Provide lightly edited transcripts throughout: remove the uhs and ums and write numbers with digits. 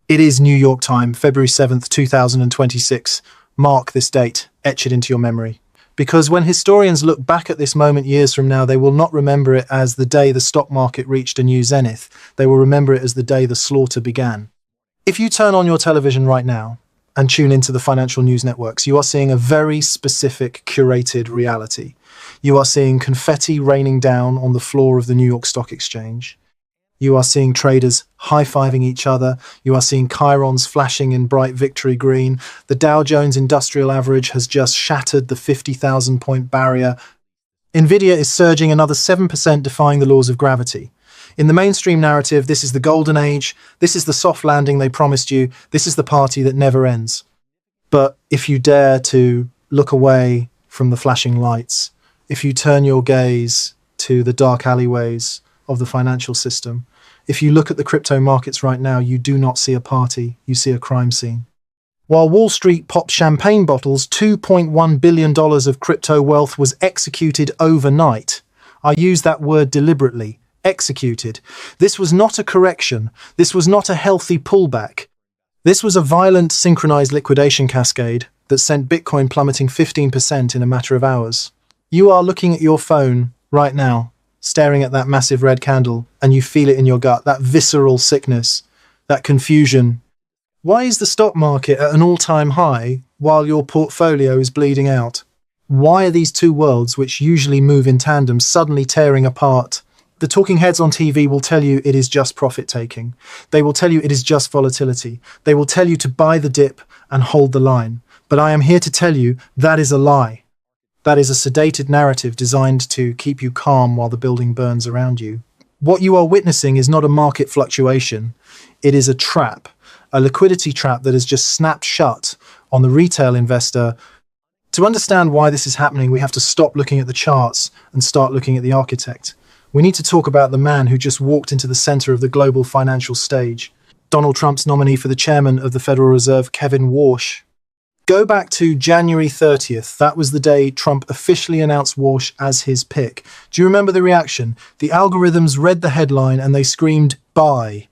It is New York time, February 7th, 2026. Mark this date, etch it into your memory. Because when historians look back at this moment years from now, they will not remember it as the day the stock market reached a new zenith. They will remember it as the day the slaughter began. If you turn on your television right now and tune into the financial news networks, you are seeing a very specific, curated reality. You are seeing confetti raining down on the floor of the New York Stock Exchange. You are seeing traders high-fiving each other. You are seeing chyrons flashing in bright victory green. The Dow Jones Industrial Average has just shattered the 50,000-point barrier. Nvidia is surging another 7%, defying the laws of gravity. In the mainstream narrative, this is the golden age. This is the soft landing they promised you. This is the party that never ends. But if you dare to look away from the flashing lights, if you turn your gaze to the dark alleyways of the financial system, if you look at the crypto markets right now, you do not see a party, you see a crime scene. While Wall Street popped champagne bottles, $2.1 billion of crypto wealth was executed overnight. I use that word deliberately, executed. This was not a correction. This was not a healthy pullback. This was a violent, synchronized liquidation cascade that sent Bitcoin plummeting 15% in a matter of hours. You are looking at your phone right now, staring at that massive red candle, and you feel it in your gut, that visceral sickness, that confusion. Why is the stock market at an all-time high while your portfolio is bleeding out? Why are these two worlds, which usually move in tandem, suddenly tearing apart? The talking heads on TV will tell you it is just profit-taking. They will tell you it is just volatility. They will tell you to buy the dip and hold the line. But I am here to tell you that is a lie. That is a sedated narrative designed to keep you calm while the building burns around you. What you are witnessing is not a market fluctuation. It is a trap, a liquidity trap that has just snapped shut on the retail investor. To understand why this is happening, we have to stop looking at the charts and start looking at the architect. We need to talk about the man who just walked into the center of the global financial stage. Donald Trump's nominee for the chairman of the Federal Reserve, Kevin Warsh. Go back to January 30th. That was the day Trump officially announced Warsh as his pick. Do you remember the reaction? The algorithms read the headline and they screamed, buy.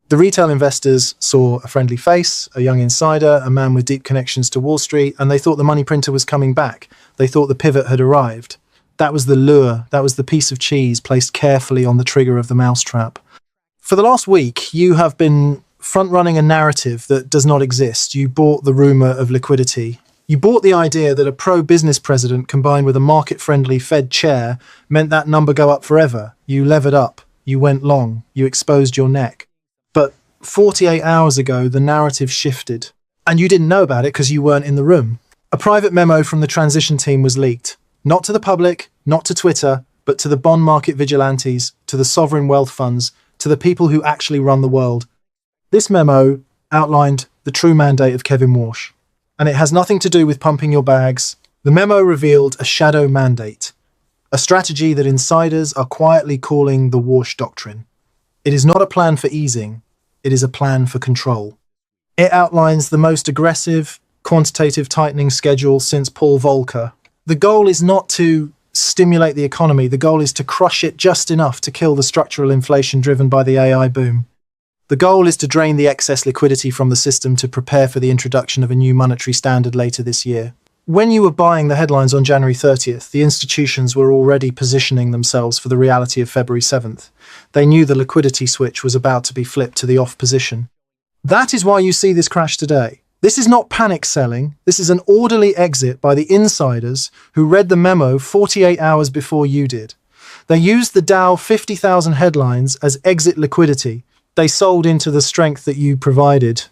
The retail investors saw a friendly face, a young insider, a man with deep connections to Wall Street, and they thought the money printer was coming back. They thought the pivot had arrived. That was the lure. That was the piece of cheese placed carefully on the trigger of the mousetrap. For the last week, you have been front-running a narrative that does not exist. You bought the rumor of liquidity. You bought the idea that a pro-business president combined with a market-friendly Fed chair meant that number go up forever. You levered up. You went long. You exposed your neck. But 48 hours ago, the narrative shifted. And you didn't know about it because you weren't in the room. A private memo from the transition team was leaked. Not to the public, not to Twitter, but to the bond market vigilantes, to the sovereign wealth funds, to the people who actually run the world. This memo outlined the true mandate of Kevin Warsh, and it has nothing to do with pumping your bags. The memo revealed a shadow mandate, a strategy that insiders are quietly calling the Warsh Doctrine. It is not a plan for easing, it is a plan for control. It outlines the most aggressive quantitative tightening schedule since Paul Volcker. The goal is not to stimulate the economy, the goal is to crush it just enough to kill the structural inflation driven by the AI boom. The goal is to drain the excess liquidity from the system to prepare for the introduction of a new monetary standard later this year. When you were buying the headlines on January 30th, the institutions were already positioning themselves for the reality of February 7th. They knew the liquidity switch was about to be flipped to the off position. That is why you see this crash today. This is not panic selling. This is an orderly exit by the insiders who read the memo 48 hours before you did. They used the Dow 50,000 headlines as exit liquidity. They sold into the strength that you provided.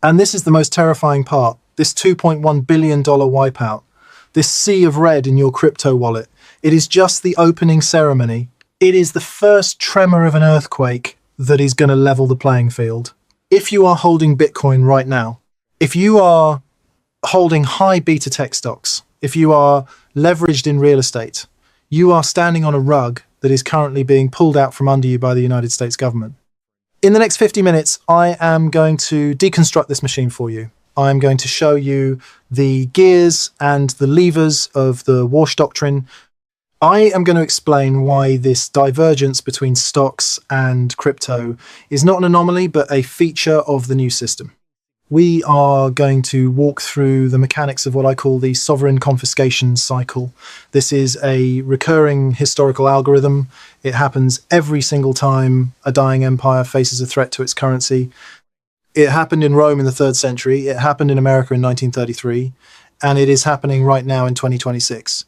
And this is the most terrifying part, this $2.1 billion wipeout, this sea of red in your crypto wallet. It is just the opening ceremony. It is the first tremor of an earthquake that is going to level the playing field. If you are holding Bitcoin right now, if you are holding high beta tech stocks, if you are leveraged in real estate, you are standing on a rug that is currently being pulled out from under you by the United States government. In the next 50 minutes, I am going to deconstruct this machine for you. I am going to show you the gears and the levers of the Warsh Doctrine. I am going to explain why this divergence between stocks and crypto is not an anomaly, but a feature of the new system. We are going to walk through the mechanics of what I call the Sovereign Confiscation Cycle. This is a recurring historical algorithm. It happens every single time a dying empire faces a threat to its currency. It happened in Rome in the 3rd century, it happened in America in 1933, and it is happening right now in 2026.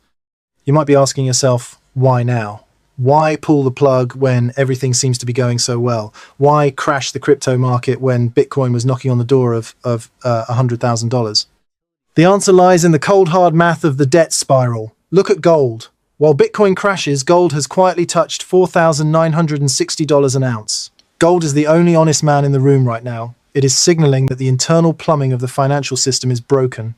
You might be asking yourself, why now? Why pull the plug when everything seems to be going so well? Why crash the crypto market when Bitcoin was knocking on the door of $100,000? The answer lies in the cold hard math of the debt spiral. Look at gold. While Bitcoin crashes, gold has quietly touched $4,960 an ounce. Gold is the only honest man in the room right now. It is signaling that the internal plumbing of the financial system is broken.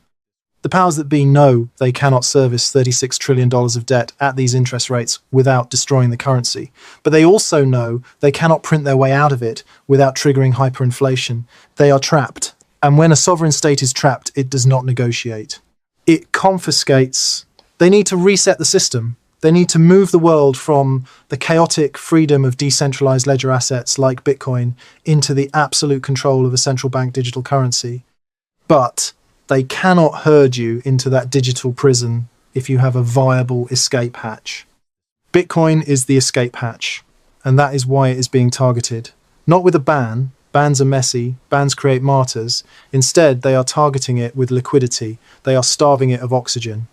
The powers that be know they cannot service $36 trillion of debt at these interest rates without destroying the currency. But they also know they cannot print their way out of it without triggering hyperinflation. They are trapped. And when a sovereign state is trapped, it does not negotiate. It confiscates. They need to reset the system. They need to move the world from the chaotic freedom of decentralized ledger assets like Bitcoin into the absolute control of a central bank digital currency. But they cannot herd you into that digital prison if you have a viable escape hatch. Bitcoin is the escape hatch, and that is why it is being targeted. Not with a ban. Bans are messy. Bans create martyrs. Instead, they are targeting it with liquidity. They are starving it of oxygen.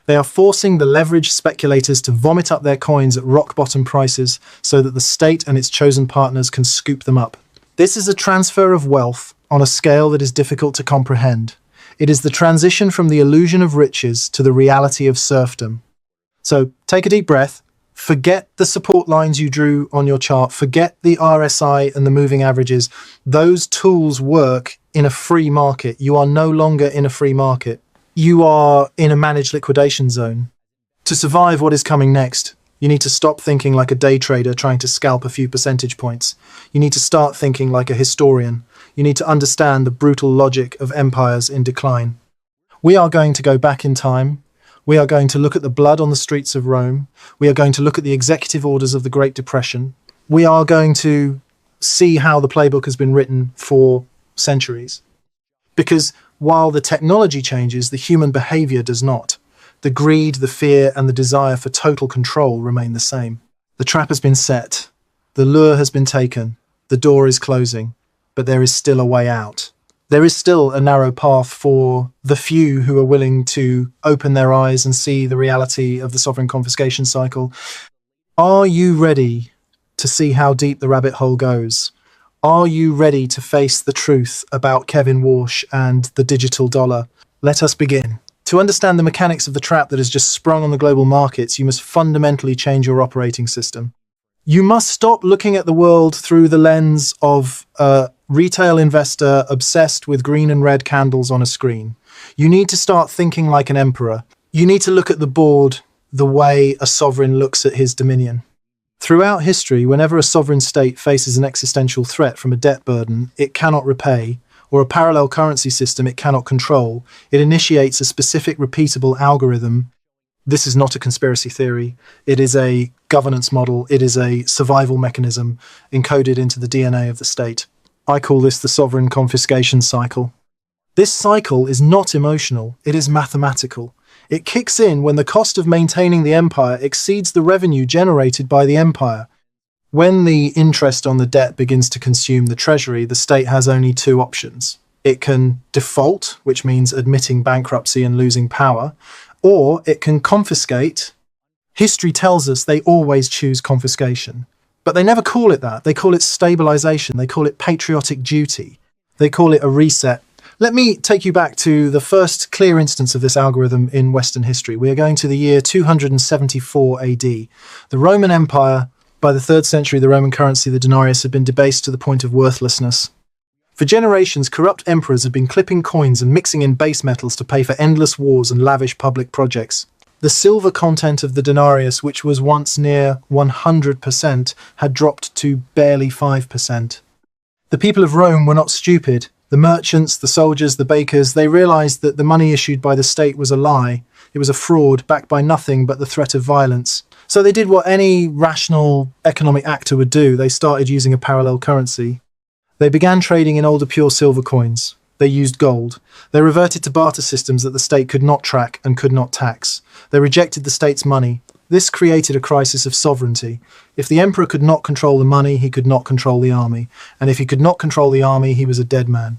They are forcing the leveraged speculators to vomit up their coins at rock-bottom prices so that the state and its chosen partners can scoop them up. This is a transfer of wealth on a scale that is difficult to comprehend. It is the transition from the illusion of riches to the reality of serfdom. So take a deep breath, forget the support lines you drew on your chart, forget the RSI and the moving averages. Those tools work in a free market. You are no longer in a free market. You are in a managed liquidation zone. To survive what is coming next, you need to stop thinking like a day trader trying to scalp a few percentage points. You need to start thinking like a historian. You need to understand the brutal logic of empires in decline. We are going to go back in time. We are going to look at the blood on the streets of Rome. We are going to look at the executive orders of the Great Depression. We are going to see how the playbook has been written for centuries. Because while the technology changes, the human behavior does not. The greed, the fear, and the desire for total control remain the same. The trap has been set. The lure has been taken. The door is closing. But there is still a way out. There is still a narrow path for the few who are willing to open their eyes and see the reality of the sovereign confiscation cycle. Are you ready to see how deep the rabbit hole goes? Are you ready to face the truth about Kevin Warsh and the digital dollar? Let us begin. To understand the mechanics of the trap that has just sprung on the global markets, you must fundamentally change your operating system. You must stop looking at the world through the lens of a retail investor obsessed with green and red candles on a screen. You need to start thinking like an emperor. You need to look at the board the way a sovereign looks at his dominion. Throughout history, whenever a sovereign state faces an existential threat from a debt burden it cannot repay, or a parallel currency system it cannot control, it initiates a specific repeatable algorithm. This is not a conspiracy theory. It is a governance model. It is a survival mechanism encoded into the DNA of the state. I call this the Sovereign Confiscation Cycle. This cycle is not emotional. It is mathematical. It kicks in when the cost of maintaining the empire exceeds the revenue generated by the empire. When the interest on the debt begins to consume the treasury, the state has only two options. It can default, which means admitting bankruptcy and losing power, or it can confiscate. History tells us they always choose confiscation. But they never call it that. They call it stabilization. They call it patriotic duty. They call it a reset. Let me take you back to the first clear instance of this algorithm in Western history. We are going to the year 274 AD. The Roman Empire, by the 3rd century, the Roman currency, the denarius, had been debased to the point of worthlessness. For generations, corrupt emperors have been clipping coins and mixing in base metals to pay for endless wars and lavish public projects. The silver content of the denarius, which was once near 100%, had dropped to barely 5%. The people of Rome were not stupid. The merchants, the soldiers, the bakers, they realized that the money issued by the state was a lie. It was a fraud backed by nothing but the threat of violence. So they did what any rational economic actor would do. They started using a parallel currency. They began trading in older pure silver coins. They used gold. They reverted to barter systems that the state could not track and could not tax. They rejected the state's money. This created a crisis of sovereignty. If the emperor could not control the money, he could not control the army. And if he could not control the army, he was a dead man.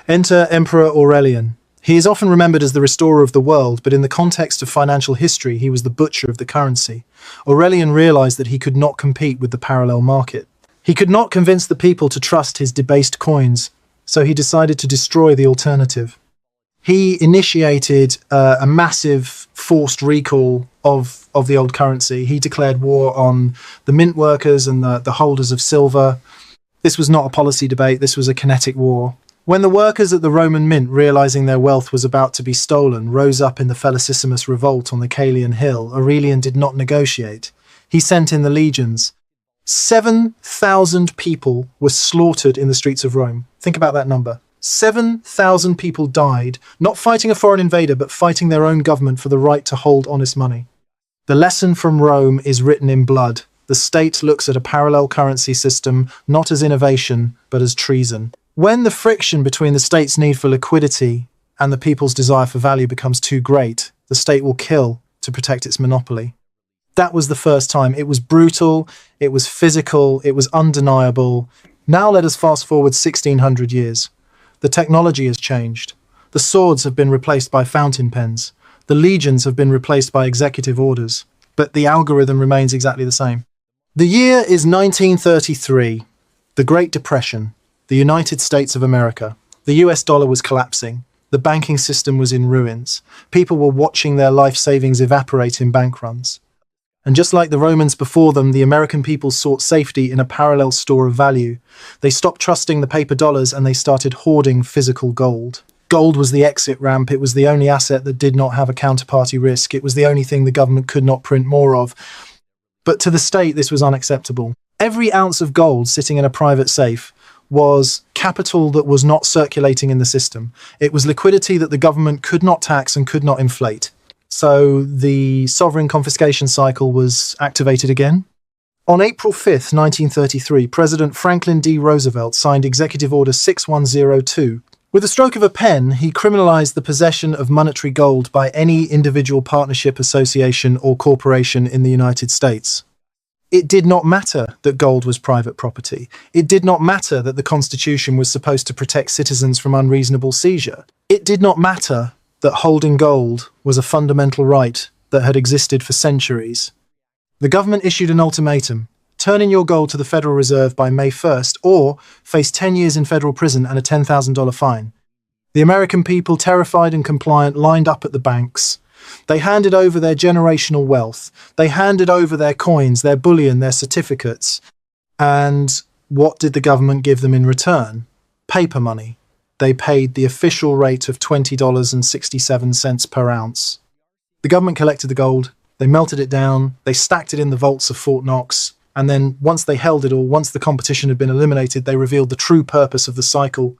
Enter Emperor Aurelian. He is often remembered as the restorer of the world, but in the context of financial history, he was the butcher of the currency. Aurelian realized that he could not compete with the parallel market. He could not convince the people to trust his debased coins, so he decided to destroy the alternative. He initiated a massive forced recall of the old currency. He declared war on the mint workers and the holders of silver. This was not a policy debate, this was a kinetic war. When the workers at the Roman mint, realizing their wealth was about to be stolen, rose up in the Felicissimus revolt on the Caelian Hill, Aurelian did not negotiate. He sent in the legions. 7,000 people were slaughtered in the streets of Rome. Think about that number. 7,000 people died, not fighting a foreign invader, but fighting their own government for the right to hold honest money. The lesson from Rome is written in blood. The state looks at a parallel currency system not as innovation, but as treason. When the friction between the state's need for liquidity and the people's desire for value becomes too great, the state will kill to protect its monopoly. That was the first time. It was brutal, it was physical, it was undeniable. Now let us fast forward 1600 years. The technology has changed. The swords have been replaced by fountain pens. The legions have been replaced by executive orders. But the algorithm remains exactly the same. The year is 1933, the Great Depression. The United States of America. The US dollar was collapsing. The banking system was in ruins. People were watching their life savings evaporate in bank runs. And just like the Romans before them, the American people sought safety in a parallel store of value. They stopped trusting the paper dollars and they started hoarding physical gold. Gold was the exit ramp. It was the only asset that did not have a counterparty risk. It was the only thing the government could not print more of. But to the state, this was unacceptable. Every ounce of gold sitting in a private safe was capital that was not circulating in the system. It was liquidity that the government could not tax and could not inflate. So the Sovereign Confiscation Cycle was activated again. On April 5th, 1933, President Franklin D. Roosevelt signed Executive Order 6102. With a stroke of a pen, he criminalized the possession of monetary gold by any individual partnership, association, or corporation in the United States. It did not matter that gold was private property. It did not matter that the Constitution was supposed to protect citizens from unreasonable seizure. It did not matter that holding gold was a fundamental right that had existed for centuries. The government issued an ultimatum: turn in your gold to the Federal Reserve by May 1st, or face 10 years in federal prison and a $10,000 fine. The American people, terrified and compliant, lined up at the banks. They handed over their generational wealth. They handed over their coins, their bullion, their certificates. And what did the government give them in return? Paper money. They paid the official rate of $20.67 per ounce. The government collected the gold, they melted it down, they stacked it in the vaults of Fort Knox, and then once they held it all, once the competition had been eliminated, they revealed the true purpose of the cycle.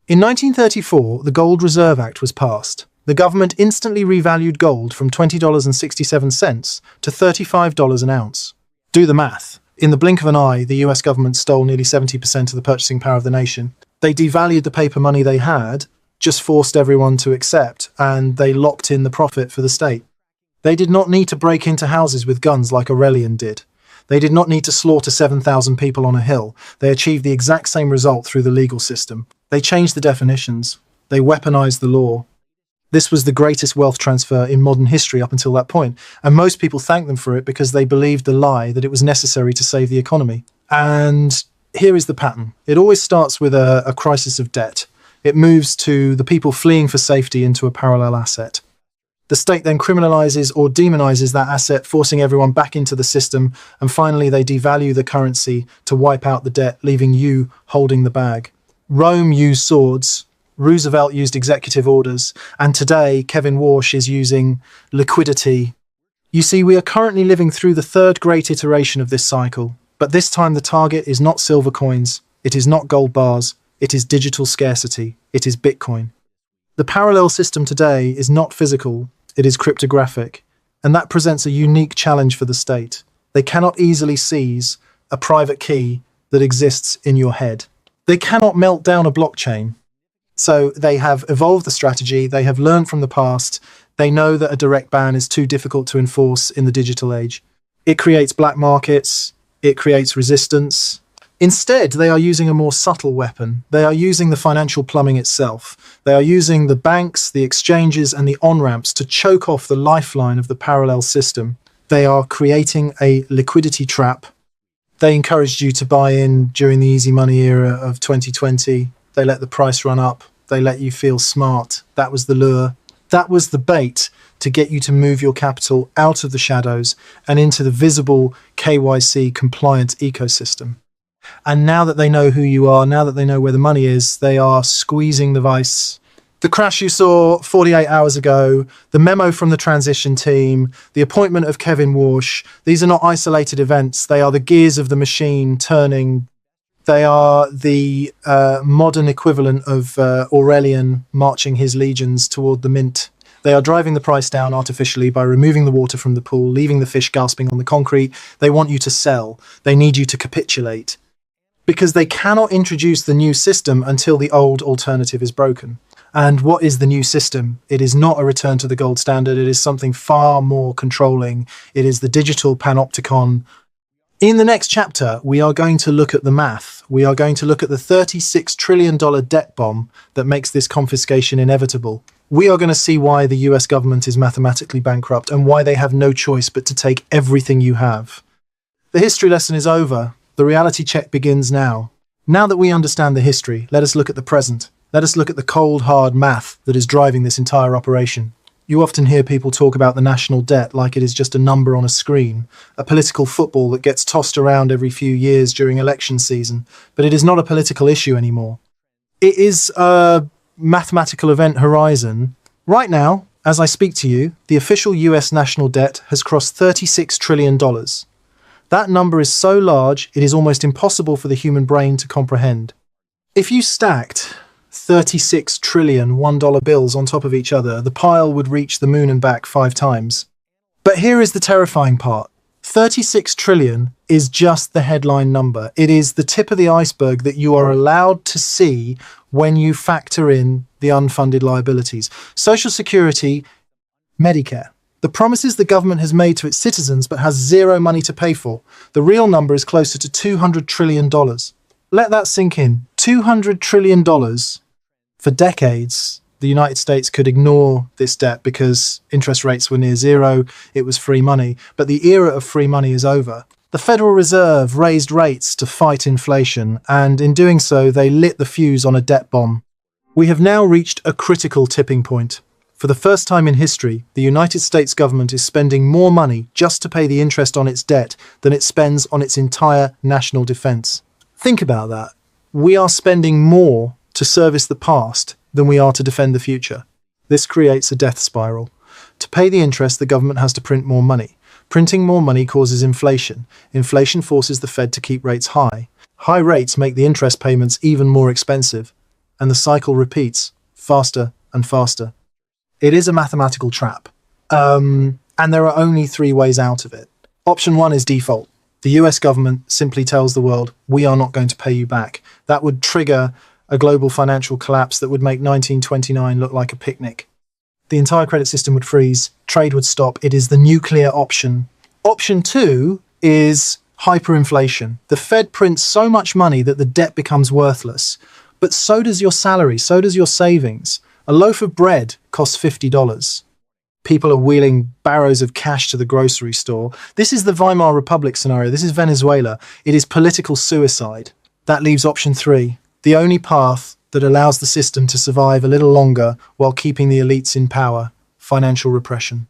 In 1934, the Gold Reserve Act was passed. The government instantly revalued gold from $20.67 to $35 an ounce. Do the math. In the blink of an eye, the US government stole nearly 70% of the purchasing power of the nation. They devalued the paper money they had, just forced everyone to accept, and they locked in the profit for the state. They did not need to break into houses with guns like Aurelian did. They did not need to slaughter 7,000 people on a hill. They achieved the exact same result through the legal system. They changed the definitions. They weaponized the law. This was the greatest wealth transfer in modern history up until that point, and most people thanked them for it because they believed the lie that it was necessary to save the economy. And here is the pattern. It always starts with a crisis of debt. It moves to the people fleeing for safety into a parallel asset. The state then criminalizes or demonizes that asset, forcing everyone back into the system, and finally they devalue the currency to wipe out the debt, leaving you holding the bag. Rome used swords, Roosevelt used executive orders, and today Kevin Warsh is using liquidity. You see, we are currently living through the third great iteration of this cycle, but this time the target is not silver coins, it is not gold bars, it is digital scarcity, it is Bitcoin. The parallel system today is not physical, It is cryptographic, and that presents a unique challenge for the state. They cannot easily seize a private key that exists in your head. They cannot melt down a blockchain. So they have evolved the strategy, they have learned from the past, they know that a direct ban is too difficult to enforce in the digital age. It creates black markets, it creates resistance. Instead, they are using a more subtle weapon. They are using the financial plumbing itself. They are using the banks, the exchanges, and the on-ramps to choke off the lifeline of the parallel system. They are creating a liquidity trap. They encouraged you to buy in during the easy money era of 2020. They let the price run up. They let you feel smart. That was the lure. That was the bait to get you to move your capital out of the shadows and into the visible KYC compliant ecosystem. And now that they know who you are, now that they know where the money is, they are squeezing the vice. The crash you saw 48 hours ago, the memo from the transition team, the appointment of Kevin Warsh, these are not isolated events. They are the gears of the machine turning. They are the modern equivalent of Aurelian marching his legions toward the mint. They are driving the price down artificially by removing the water from the pool, leaving the fish gasping on the concrete. They want you to sell. They need you to capitulate. Because they cannot introduce the new system until the old alternative is broken. And what is the new system? It is not a return to the gold standard. It is something far more controlling. It is the digital panopticon. In the next chapter, we are going to look at the math. We are going to look at the $36 trillion debt bomb that makes this confiscation inevitable. We are going to see why the US government is mathematically bankrupt and why they have no choice but to take everything you have. The history lesson is over. The reality check begins now. Now that we understand the history, let us look at the present. Let us look at the cold, hard math that is driving this entire operation. You often hear people talk about the national debt like it is just a number on a screen, a political football that gets tossed around every few years during election season, but it is not a political issue anymore. It is a mathematical event horizon. Right now, as I speak to you, the official US national debt has crossed $36 trillion. That number is so large, it is almost impossible for the human brain to comprehend. If you stacked 36 trillion $1 bills on top of each other, the pile would reach the moon and back 5 times. But here is the terrifying part. 36 trillion is just the headline number. It is the tip of the iceberg that you are allowed to see when you factor in the unfunded liabilities. Social Security, Medicare. The promises the government has made to its citizens but has zero money to pay for. The real number is closer to $200 trillion. Let that sink in. $200 trillion. For decades, the United States could ignore this debt because interest rates were near zero, it was free money. But the era of free money is over. The Federal Reserve raised rates to fight inflation, and in doing so, they lit the fuse on a debt bomb. We have now reached a critical tipping point. For the first time in history, the United States government is spending more money just to pay the interest on its debt than it spends on its entire national defense. Think about that. We are spending more to service the past than we are to defend the future. This creates a death spiral. To pay the interest, the government has to print more money. Printing more money causes inflation. Inflation forces the Fed to keep rates high. High rates make the interest payments even more expensive. And the cycle repeats, faster and faster. It is a mathematical trap. And there are only 3 ways out of it. Option 1 is default. The US government simply tells the world, we are not going to pay you back. That would trigger a global financial collapse that would make 1929 look like a picnic. The entire credit system would freeze, trade would stop. It is the nuclear option. Option 2 is hyperinflation. The Fed prints so much money that the debt becomes worthless. But so does your salary, so does your savings. A loaf of bread costs $50. People are wheeling barrows of cash to the grocery store. This is the Weimar Republic scenario. This is Venezuela. It is political suicide. That leaves option 3, the only path that allows the system to survive a little longer while keeping the elites in power: financial repression.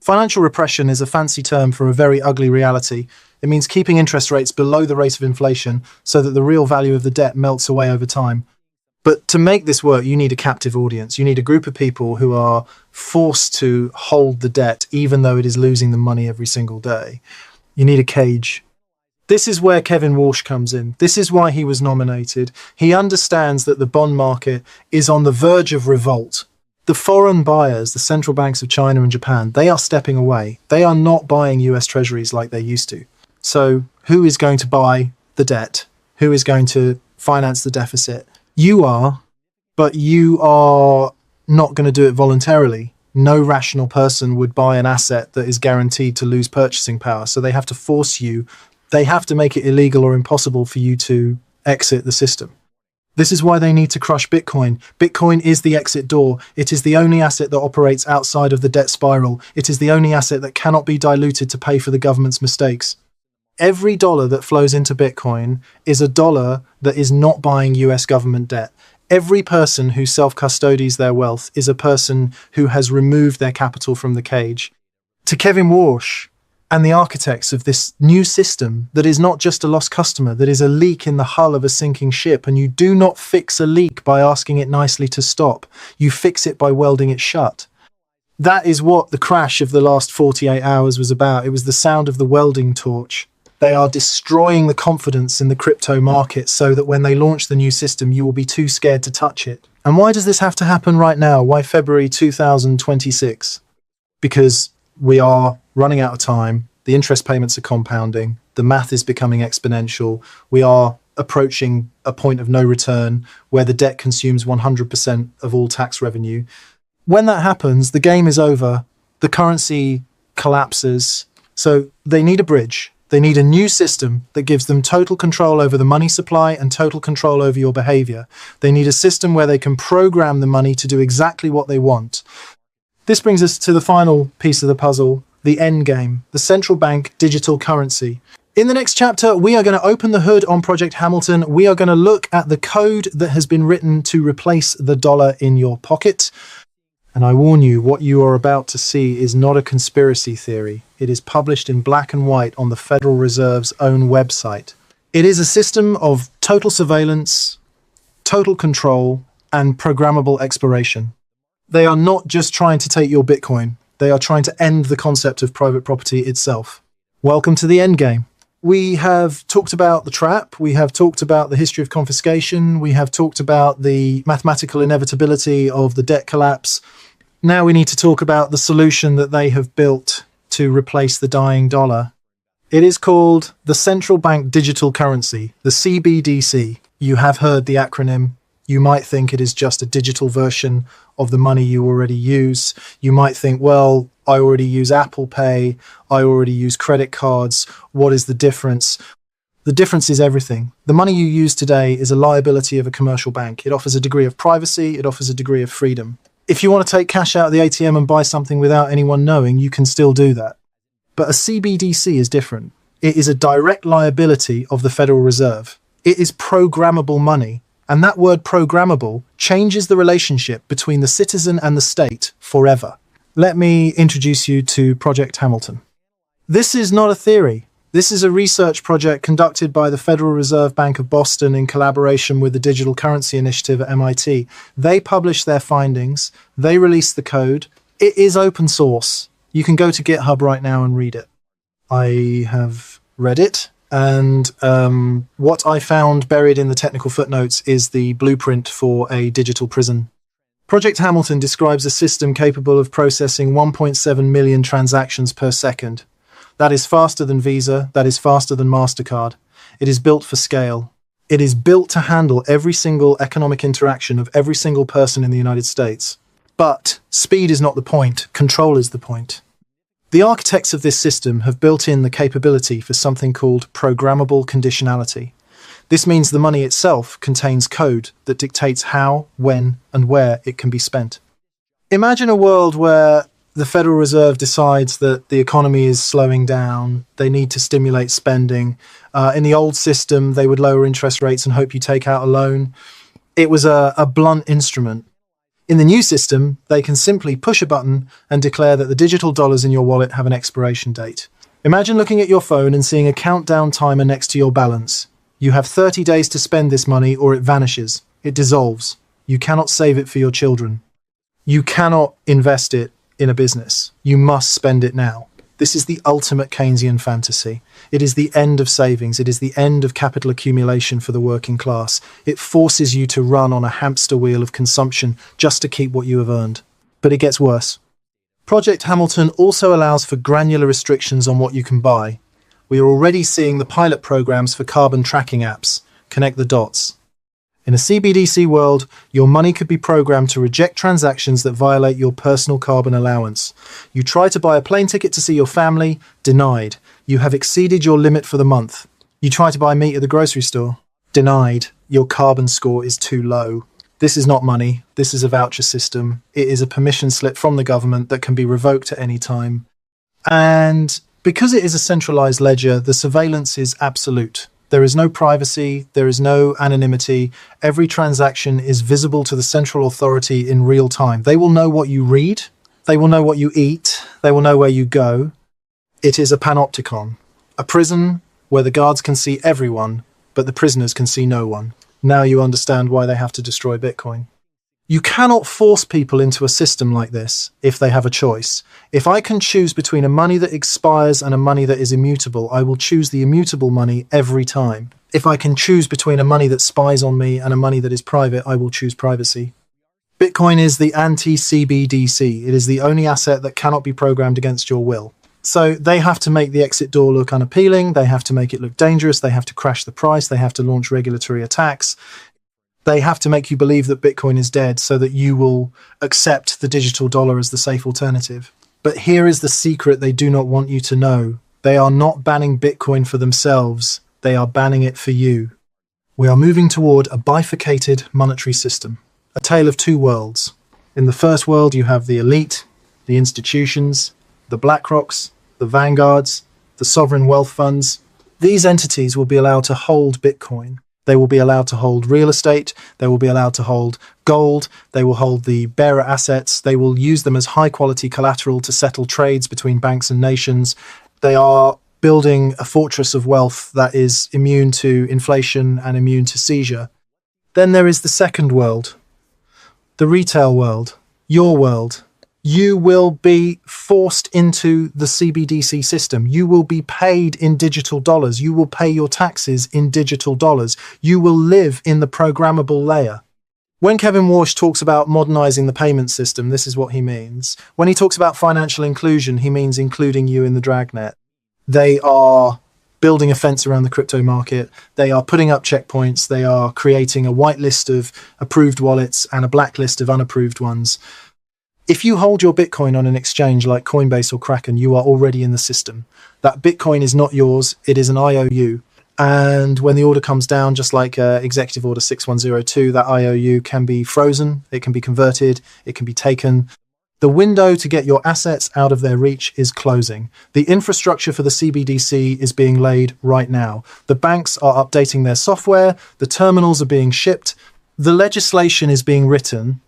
Financial repression is a fancy term for a very ugly reality. It means keeping interest rates below the rate of inflation so that the real value of the debt melts away over time. But to make this work, you need a captive audience. You need a group of people who are forced to hold the debt, even though it is losing them money every single day. You need a cage. This is where Kevin Warsh comes in. This is why he was nominated. He understands that the bond market is on the verge of revolt. The foreign buyers, the central banks of China and Japan, they are stepping away. They are not buying US treasuries like they used to. So who is going to buy the debt? Who is going to finance the deficit? You are, but you are not going to do it voluntarily. No rational person would buy an asset that is guaranteed to lose purchasing power. So they have to force you. They have to make it illegal or impossible for you to exit the system. This is why they need to crush Bitcoin. Bitcoin is the exit door. It is the only asset that operates outside of the debt spiral. It is the only asset that cannot be diluted to pay for the government's mistakes. Every dollar that flows into Bitcoin is a dollar that is not buying US government debt. Every person who self-custodies their wealth is a person who has removed their capital from the cage. To Kevin Warsh and the architects of this new system that is not just a lost customer, that is a leak in the hull of a sinking ship, and you do not fix a leak by asking it nicely to stop. You fix it by welding it shut. That is what the crash of the last 48 hours was about. It was the sound of the welding torch. They are destroying the confidence in the crypto market so that when they launch the new system, you will be too scared to touch it. And why does this have to happen right now? Why February 2026? Because we are running out of time. The interest payments are compounding. The math is becoming exponential. We are approaching a point of no return where the debt consumes 100% of all tax revenue. When that happens, the game is over. The currency collapses. So they need a bridge. They need a new system that gives them total control over the money supply and total control over your behavior. They need a system where they can program the money to do exactly what they want. This brings us to the final piece of the puzzle, the end game, the central bank digital currency. In the next chapter, we are going to open the hood on Project Hamilton. We are going to look at the code that has been written to replace the dollar in your pocket. And I warn you, what you are about to see is not a conspiracy theory. It is published in black and white on the Federal Reserve's own website. It is a system of total surveillance, total control, and programmable exploration. They are not just trying to take your Bitcoin. They are trying to end the concept of private property itself. Welcome to the endgame. We have talked about the trap. We have talked about the history of confiscation. We have talked about the mathematical inevitability of the debt collapse. Now we need to talk about the solution that they have built to replace the dying dollar. It is called the Central Bank Digital Currency, the CBDC. You have heard the acronym. You might think it is just a digital version of the money you already use. You might think, well, I already use Apple Pay. I already use credit cards. What is the difference? The difference is everything. The money you use today is a liability of a commercial bank. It offers a degree of privacy. It offers a degree of freedom. If you want to take cash out of the ATM and buy something without anyone knowing, you can still do that. But a CBDC is different. It is a direct liability of the Federal Reserve. It is programmable money. And that word programmable changes the relationship between the citizen and the state forever. Let me introduce you to Project Hamilton. This is not a theory. This is a research project conducted by the Federal Reserve Bank of Boston in collaboration with the Digital Currency Initiative at MIT. They published their findings. They released the code. It is open source. You can go to GitHub right now and read it. I have read it. And what I found buried in the technical footnotes is the blueprint for a digital prison. Project Hamilton describes a system capable of processing 1.7 million transactions per second. That is faster than Visa. That is faster than MasterCard. It is built for scale. It is built to handle every single economic interaction of every single person in the United States. But speed is not the point. Control is the point. The architects of this system have built in the capability for something called programmable conditionality. This means the money itself contains code that dictates how, when, and where it can be spent. Imagine a world where the Federal Reserve decides that the economy is slowing down, they need to stimulate spending. In the old system, they would lower interest rates and hope you take out a loan. It was a blunt instrument. In the new system, they can simply push a button and declare that the digital dollars in your wallet have an expiration date. Imagine looking at your phone and seeing a countdown timer next to your balance. You have 30 days to spend this money or it vanishes. It dissolves. You cannot save it for your children. You cannot invest it in a business. You must spend it now. This is the ultimate Keynesian fantasy. It is the end of savings. It is the end of capital accumulation for the working class. It forces you to run on a hamster wheel of consumption just to keep what you have earned. But it gets worse. Project Hamilton also allows for granular restrictions on what you can buy. We are already seeing the pilot programs for carbon tracking apps. Connect the dots. In a CBDC world, your money could be programmed to reject transactions that violate your personal carbon allowance. You try to buy a plane ticket to see your family, denied. You have exceeded your limit for the month. You try to buy meat at the grocery store, denied. Your carbon score is too low. This is not money. This is a voucher system. It is a permission slip from the government that can be revoked at any time. And because it is a centralized ledger, the surveillance is absolute. There is no privacy, there is no anonymity. Every transaction is visible to the central authority in real time. They will know what you read, they will know what you eat, they will know where you go. It is a panopticon, a prison where the guards can see everyone, but the prisoners can see no one. Now you understand why they have to destroy Bitcoin. You cannot force people into a system like this if they have a choice. If I can choose between a money that expires and a money that is immutable, I will choose the immutable money every time. If I can choose between a money that spies on me and a money that is private, I will choose privacy. Bitcoin is the anti-CBDC. It is the only asset that cannot be programmed against your will. So they have to make the exit door look unappealing, they have to make it look dangerous, they have to crash the price, they have to launch regulatory attacks. They have to make you believe that Bitcoin is dead so that you will accept the digital dollar as the safe alternative. But here is the secret they do not want you to know. They are not banning Bitcoin for themselves. They are banning it for you. We are moving toward a bifurcated monetary system, a tale of two worlds. In the first world, you have the elite, the institutions, the BlackRocks, the Vanguards, the sovereign wealth funds. These entities will be allowed to hold Bitcoin. They will be allowed to hold real estate, they will be allowed to hold gold, they will hold the bearer assets, they will use them as high-quality collateral to settle trades between banks and nations. They are building a fortress of wealth that is immune to inflation and immune to seizure. Then there is the second world, the retail world, your world. You will be forced into the CBDC system. You will be paid in digital dollars. You will pay your taxes in digital dollars. You will live in the programmable layer. When Kevin Warsh talks about modernizing the payment system, this is what he means. When he talks about financial inclusion, he means including you in the dragnet. They are building a fence around the crypto market. They are putting up checkpoints. They are creating a white list of approved wallets and a black list of unapproved ones. If you hold your Bitcoin on an exchange like Coinbase or Kraken, you are already in the system. That Bitcoin is not yours, it is an IOU. And when the order comes down, just like Executive Order 6102, that IOU can be frozen, it can be converted, it can be taken. The window to get your assets out of their reach is closing. The infrastructure for the CBDC is being laid right now. The banks are updating their software, the terminals are being shipped, the legislation is being written.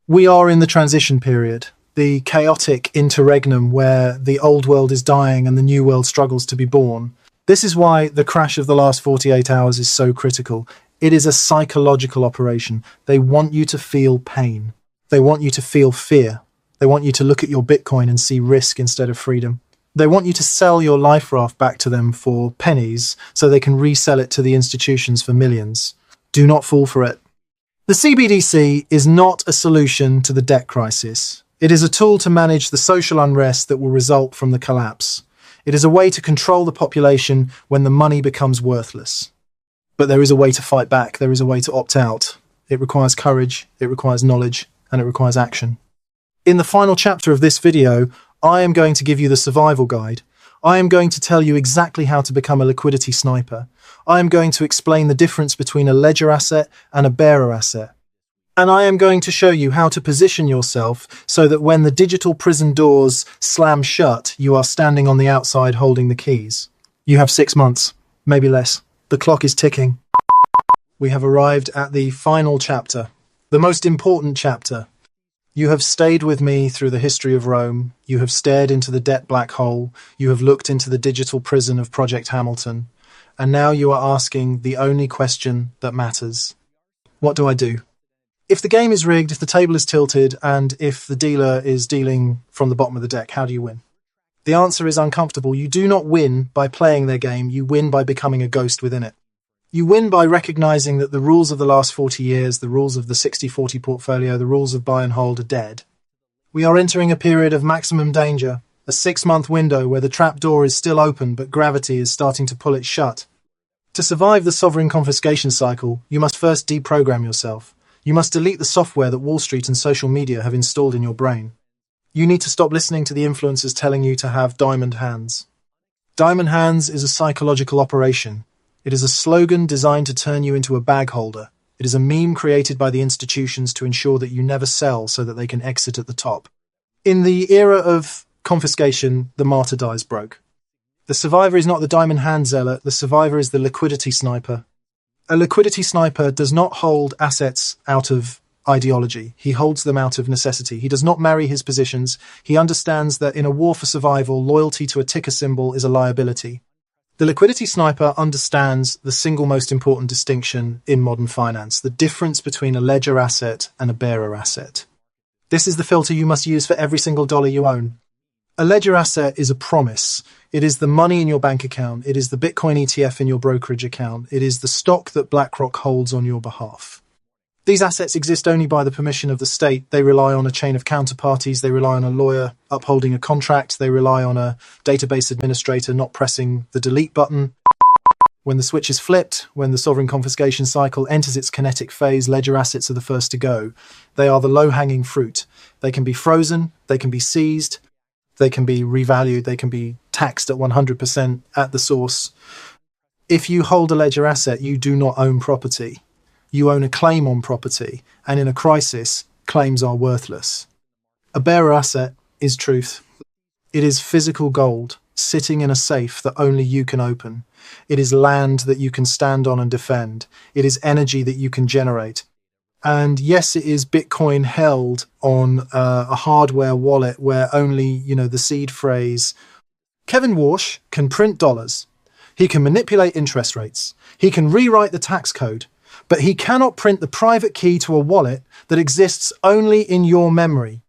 We are in the transition period, the chaotic interregnum where the old world is dying and the new world struggles to be born. This is why the crash of the last 48 hours is so critical. It is a psychological operation. They want you to feel pain. They want you to feel fear. They want you to look at your Bitcoin and see risk instead of freedom. They want you to sell your life raft back to them for pennies so they can resell it to the institutions for millions. Do not fall for it. The CBDC is not a solution to the debt crisis. It is a tool to manage the social unrest that will result from the collapse. It is a way to control the population when the money becomes worthless. But there is a way to fight back. There is a way to opt out. It requires courage, it requires knowledge, and it requires action. In the final chapter of this video, I am going to give you the survival guide. I am going to tell you exactly how to become a liquidity sniper. I am going to explain the difference between a ledger asset and a bearer asset. And I am going to show you how to position yourself so that when the digital prison doors slam shut, you are standing on the outside holding the keys. You have 6 months, maybe less. The clock is ticking. We have arrived at the final chapter, the most important chapter. You have stayed with me through the history of Rome. You have stared into the debt black hole. You have looked into the digital prison of Project Hamilton. And now you are asking the only question that matters. What do I do? If the game is rigged, if the table is tilted, and if the dealer is dealing from the bottom of the deck, how do you win? The answer is uncomfortable. You do not win by playing their game. You win by becoming a ghost within it. You win by recognizing that the rules of the last 40 years, the rules of the 60-40 portfolio, the rules of buy and hold are dead. We are entering a period of maximum danger, a 6-month window where the trapdoor is still open but gravity is starting to pull it shut. To survive the sovereign confiscation cycle, you must first deprogram yourself. You must delete the software that Wall Street and social media have installed in your brain. You need to stop listening to the influencers telling you to have diamond hands. Diamond hands is a psychological operation. It is a slogan designed to turn you into a bag holder. It is a meme created by the institutions to ensure that you never sell so that they can exit at the top. In the era of confiscation, the martyr dies broke. The survivor is not the diamond hand zealot, the survivor is the liquidity sniper. A liquidity sniper does not hold assets out of ideology. He holds them out of necessity. He does not marry his positions. He understands that in a war for survival, loyalty to a ticker symbol is a liability. The liquidity sniper understands the single most important distinction in modern finance, the difference between a ledger asset and a bearer asset. This is the filter you must use for every single dollar you own. A ledger asset is a promise. It is the money in your bank account. It is the Bitcoin ETF in your brokerage account. It is the stock that BlackRock holds on your behalf. These assets exist only by the permission of the state. They rely on a chain of counterparties. They rely on a lawyer upholding a contract. They rely on a database administrator not pressing the delete button. When the switch is flipped, when the sovereign confiscation cycle enters its kinetic phase, ledger assets are the first to go. They are the low-hanging fruit. They can be frozen. They can be seized. They can be revalued. They can be taxed at 100% at the source. If you hold a ledger asset, you do not own property. You own a claim on property, and in a crisis, claims are worthless. A bearer asset is truth. It is physical gold, sitting in a safe that only you can open. It is land that you can stand on and defend. It is energy that you can generate. And yes, it is Bitcoin held on a hardware wallet where only, the seed phrase. Kevin Warsh can print dollars. He can manipulate interest rates. He can rewrite the tax code. But he cannot print the private key to a wallet that exists only in your memory.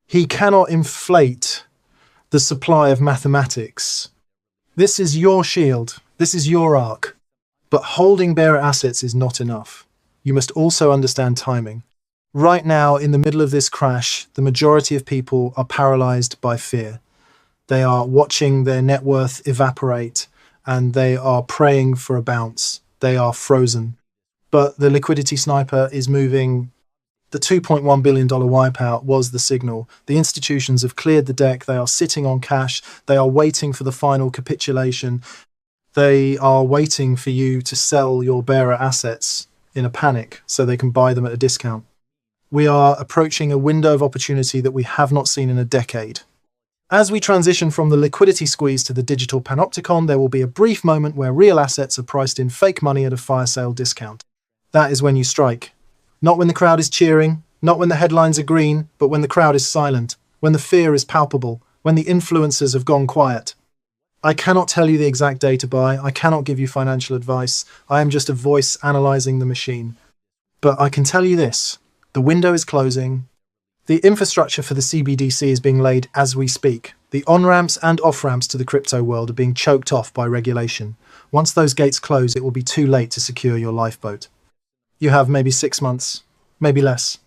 He cannot inflate the supply of mathematics. This is your shield. This is your arc. But holding bearer assets is not enough. You must also understand timing. Right now, in the middle of this crash, the majority of people are paralyzed by fear. They are watching their net worth evaporate, and they are praying for a bounce. They are frozen. But the liquidity sniper is moving. The $2.1 billion wipeout was the signal. The institutions have cleared the deck. They are sitting on cash. They are waiting for the final capitulation. They are waiting for you to sell your bearer assets in a panic so they can buy them at a discount. We are approaching a window of opportunity that we have not seen in a decade. As we transition from the liquidity squeeze to the digital panopticon, there will be a brief moment where real assets are priced in fake money at a fire sale discount. That is when you strike. Not when the crowd is cheering, not when the headlines are green, but when the crowd is silent, when the fear is palpable, when the influencers have gone quiet. I cannot tell you the exact day to buy. I cannot give you financial advice. I am just a voice analyzing the machine. But I can tell you this. The window is closing. The infrastructure for the CBDC is being laid as we speak. The on-ramps and off-ramps to the crypto world are being choked off by regulation. Once those gates close, it will be too late to secure your lifeboat. You have maybe 6 months, maybe less.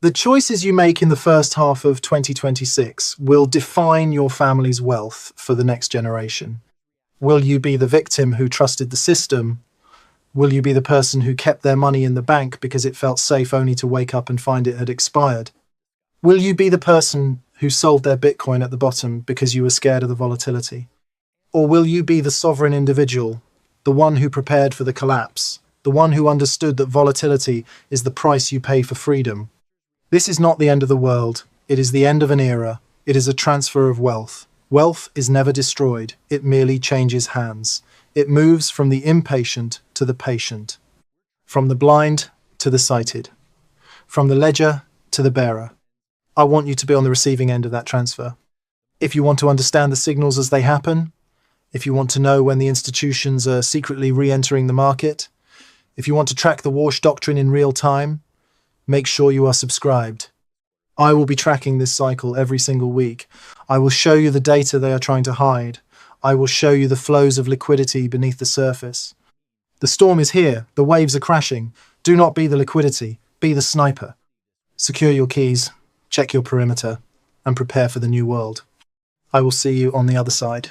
The choices you make in the first half of 2026 will define your family's wealth for the next generation. Will you be the victim who trusted the system? Will you be the person who kept their money in the bank because it felt safe only to wake up and find it had expired? Will you be the person who sold their Bitcoin at the bottom because you were scared of the volatility? Or will you be the sovereign individual, the one who prepared for the collapse? The one who understood that volatility is the price you pay for freedom. This is not the end of the world. It is the end of an era. It is a transfer of wealth. Wealth is never destroyed. It merely changes hands. It moves from the impatient to the patient, from the blind to the sighted, from the ledger to the bearer. I want you to be on the receiving end of that transfer. If you want to understand the signals as they happen, if you want to know when the institutions are secretly re-entering the market, if you want to track the Warsh Doctrine in real time, make sure you are subscribed. I will be tracking this cycle every single week. I will show you the data they are trying to hide. I will show you the flows of liquidity beneath the surface. The storm is here. The waves are crashing. Do not be the liquidity. Be the sniper. Secure your keys. Check your perimeter. and prepare for the new world. I will see you on the other side.